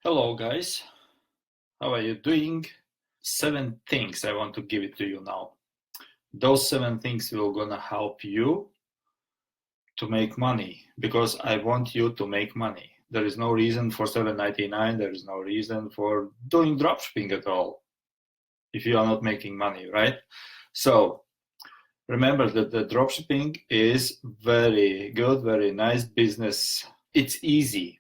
Hello guys, how are you doing? 7 things I want to give it to you now. Those 7 things will gonna help you to make money because I want you to make money. There is no reason for $7.99. There is no reason for doing dropshipping at all if you are not making money, right? So remember that the dropshipping is very good, very nice business. It's easy.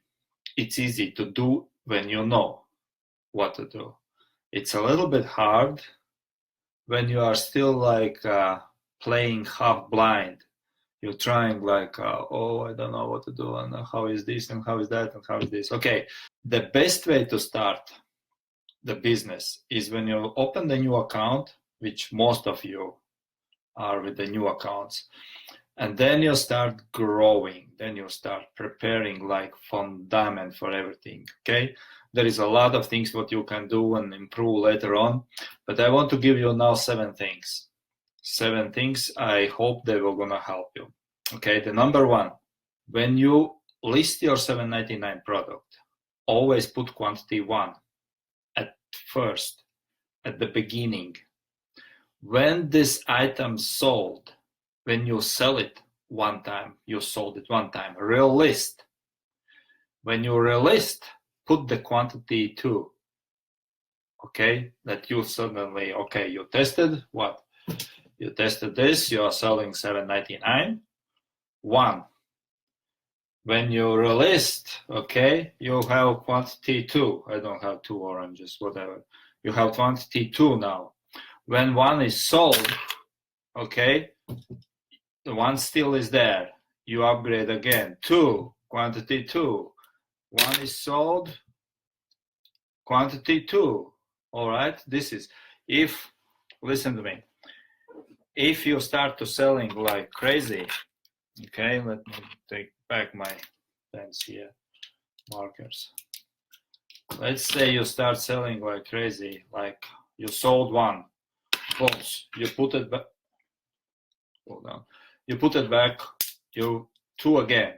It's easy to do when you know what to do. It's a little bit hard when you are still like playing half blind. You're trying like, oh, I don't know what to do, and how is this, and how is that, and how is this. Okay, the best way to start the business is when you open the new account, which most of you are with the new accounts, and then you start growing. Then you start preparing like fundament for everything. Okay, there is a lot of things what you can do and improve later on, but I want to give you now 7 things. 7 things. I hope they will gonna help you. Okay, the number 1, when you list your $7.99 product, always put quantity 1 at first, at the beginning. When this item sold, when you sell it one time, you sold it one time. Relist. When you relist, put the quantity 2. Okay, that you suddenly, okay, you tested what? You tested this, you are selling $7.99. 1. When you relist, okay, you have quantity 2. I don't have 2 oranges, whatever. You have quantity 2 now. When 1 is sold, okay, the 1 still is there. You upgrade again. 2, quantity 2. 1 is sold, quantity 2. All right, this is, if, listen to me, if you start to selling like crazy, okay, let me take back my pens here, markers. Let's say you start selling like crazy, like you sold 1, boom, you put it back, hold on, you put it back, you 2 again,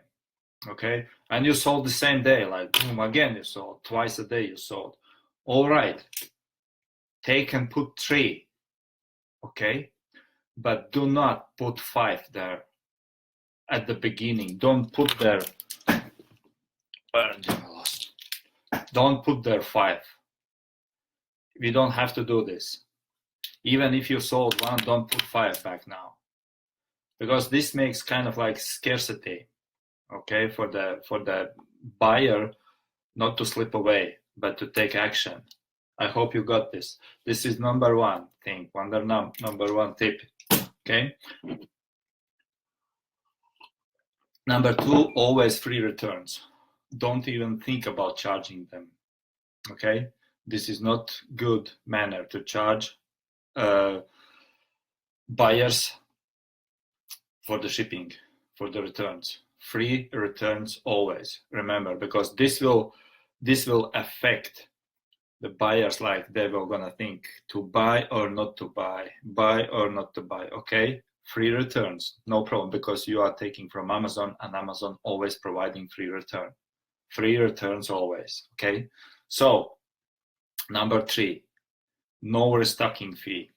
okay, and you sold the same day, like boom, again you sold, twice a day you sold. All right, take and put 3, okay, but do not put 5 there at the beginning. Don't put there, don't put there 5. We don't have to do this. Even if you sold 1, don't put 5 back now, because this makes kind of like scarcity, okay, for the buyer not to slip away, but to take action. I hope you got this. This is number 1 thing, number 1 tip, okay? Number 2, always free returns. Don't even think about charging them, okay? This is not good manner to charge buyers for the shipping, for the returns. Free returns always, remember, because this will affect the buyers, like they will gonna think to buy or not to buy, buy or not to buy, okay? Free returns, no problem, because you are taking from Amazon, and Amazon always providing free return. Free returns always, okay? So, number 3, no restocking fee.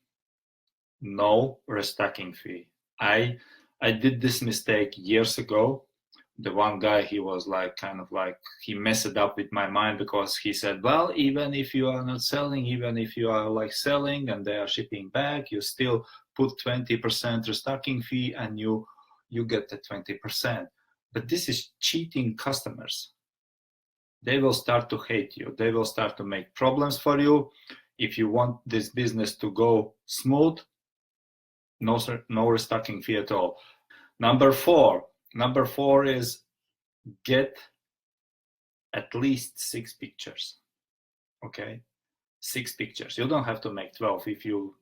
No restocking fee. I did this mistake years ago. The one guy, he was like, kind of like, he messed it up with my mind, because he said, well, even if you are not selling, even if you are like selling and they are shipping back, you still put 20% restocking fee and you get the 20%. But this is cheating customers. They will start to hate you. They will start to make problems for you. If you want this business to go smooth, no restocking fee at all. Number 4 is get at least 6 pictures, okay? 6 pictures. You don't have to make 12. If you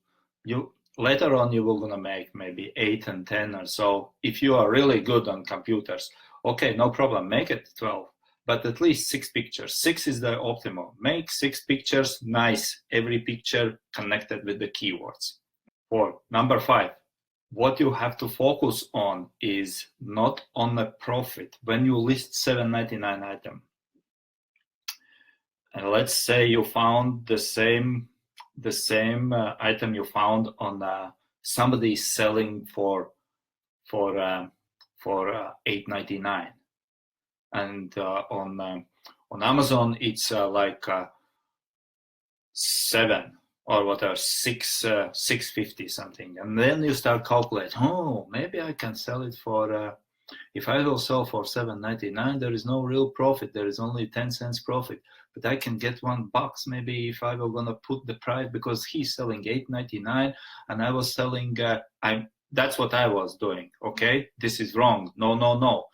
later on you will gonna make maybe 8 and 10 or so. If you are really good on computers, okay, no problem, make it 12, but at least 6 pictures. 6 is the optimal. Make 6 pictures, nice, every picture connected with the keywords. 4. Number 5, what you have to focus on is not on the profit. When you list $7.99 item, And let's say you found the same item you found on somebody selling for $8.99, and on Amazon it's like 7 or whatever, 650 something, and then you start calculating, oh, maybe I can sell it for if I will sell for $7.99, there is no real profit, there is only 10 cents profit, but I can get $1 maybe if I were gonna put the price, because he's selling $8.99 and I was selling that's what I was doing. Okay, this is wrong. No.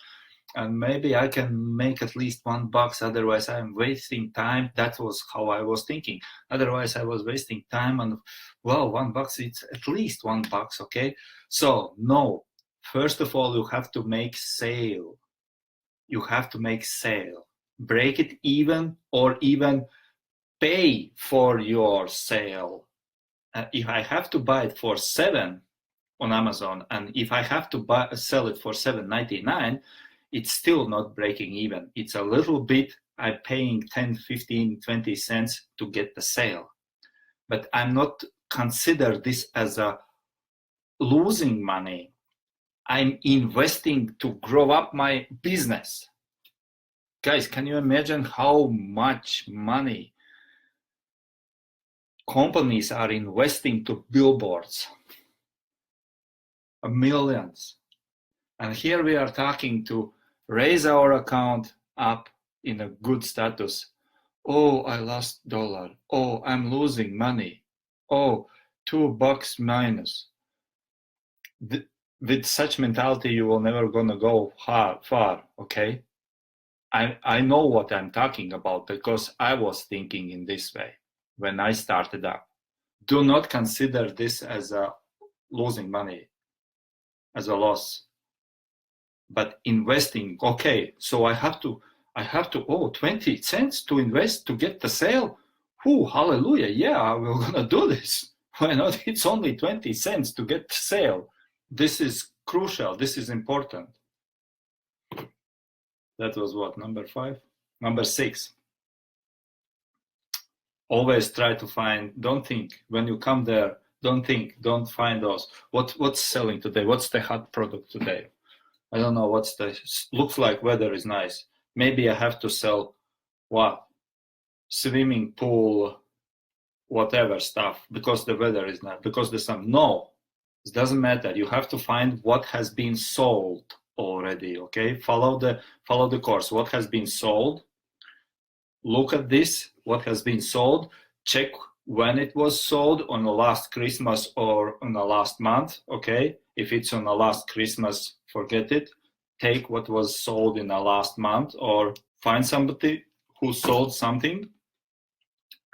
And maybe I can make at least $1, otherwise I'm wasting time. That was how I was thinking. Otherwise I was wasting time, and well, $1, it's at least $1, okay? So no, first of all, you have to make sale. You have to make sale. Break it even, or even pay for your sale. If I have to buy it for 7 on Amazon, and if I have to sell it for $7.99, it's still not breaking even. It's a little bit, I'm paying 10, 15, 20 cents to get the sale. But I'm not consider this as a losing money. I'm investing to grow up my business. Guys, can you imagine how much money companies are investing to billboards? Millions. And here we are talking to raise our account up in a good status. Oh, I lost $1. Oh, I'm losing money. Oh, $2 minus. With such mentality, you will never gonna go far, okay? I know what I'm talking about, because I was thinking in this way when I started up. Do not consider this as a losing money, as a loss. But investing, okay, so I have to 20 cents to invest to get the sale. Hallelujah, yeah, we're gonna do this. Why not? It's only 20 cents to get the sale. This is crucial, this is important. That was what, number 5? Number 6. Always try to find, don't think, when you come there, don't find those. What's selling today? What's the hot product today? I don't know, looks like weather is nice. Maybe I have to sell what? Swimming pool, whatever stuff, because the weather is nice, because the sun. No, it doesn't matter. You have to find what has been sold already, okay? Follow the course. What has been sold? Look at this, what has been sold. Check when it was sold, on the last Christmas or on the last month, okay? If it's on the last Christmas, forget it. Take what was sold in the last month, or find somebody who sold something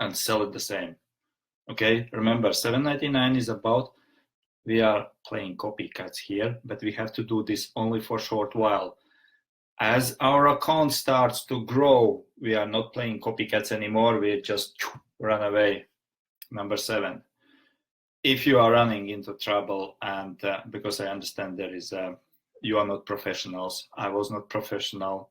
and sell it the same, okay? Remember, $7.99 is about, we are playing copycats here, but we have to do this only for a short while. As our account starts to grow, we are not playing copycats anymore. We just run away. Number 7. If you are running into trouble, and because I understand there is, you are not professionals. I was not professional.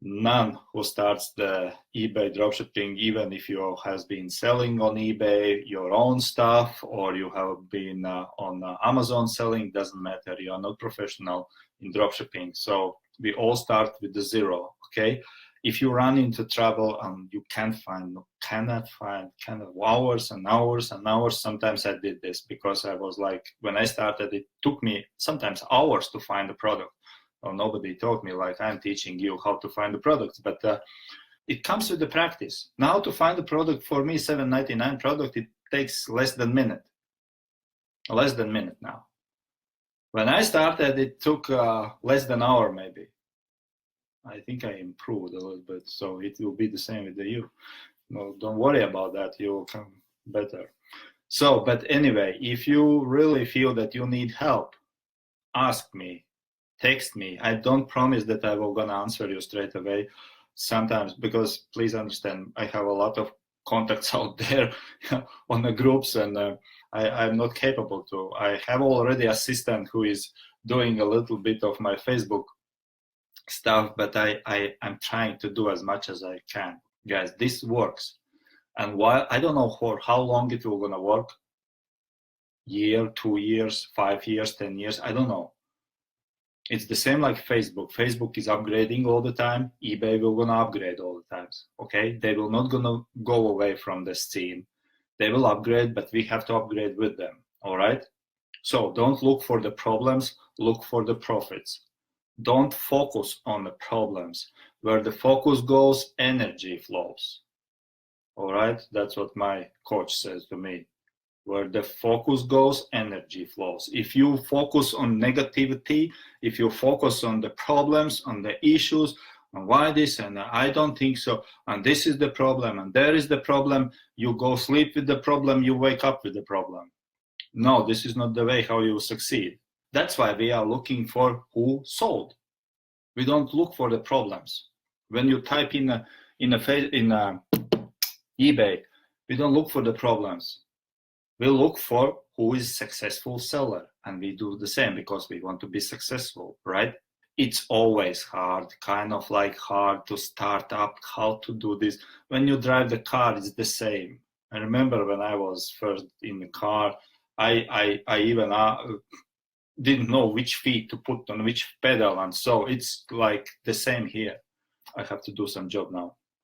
None who starts the eBay dropshipping, even if you has been selling on eBay your own stuff, or you have been on Amazon selling, doesn't matter. You are not professional in dropshipping. So we all start with the 0, okay? If you run into trouble and you cannot find hours and hours and hours, sometimes I did this because I was like, when I started, it took me sometimes hours to find a product. Well, nobody taught me, like I'm teaching you how to find the products, but it comes with the practice. Now to find the product, for me, $7.99 product, it takes less than a minute. Less than a minute now. When I started, it took less than an hour maybe. I think I improved a little bit, so it will be the same with you. No, don't worry about that, you will come better. So, but anyway, if you really feel that you need help, ask me, text me. I don't promise that I will gonna answer you straight away sometimes, because please understand, I have a lot of contacts out there on the groups, and I'm not capable to. I have already assistant who is doing a little bit of my Facebook stuff, but I'm trying to do as much as I can. Guys, this works. And while I don't know for how long it will gonna work, year, 2 years, 5 years, 10 years, I don't know. It's the same like Facebook. Facebook is upgrading all the time. eBay will gonna upgrade all the times. Okay, they will not gonna go away from the scene. They will upgrade, but we have to upgrade with them. All right. So don't look for the problems. Look for the profits. Don't focus on the problems. Where the focus goes, energy flows. All right. That's what my coach says to me. Where the focus goes, energy flows. If you focus on negativity, if you focus on the problems, on the issues, on why this, and I don't think so, and this is the problem, and there is the problem, you go sleep with the problem, you wake up with the problem. No, this is not the way how you succeed. That's why we are looking for who sold. We don't look for the problems. When you type in eBay, we don't look for the problems. We look for who is successful seller, and we do the same because we want to be successful, right? It's always hard, kind of like hard to start up, how to do this. When you drive the car, it's the same. I remember when I was first in the car, I even didn't know which feet to put on which pedal, and so it's like the same here. I have to do some job now.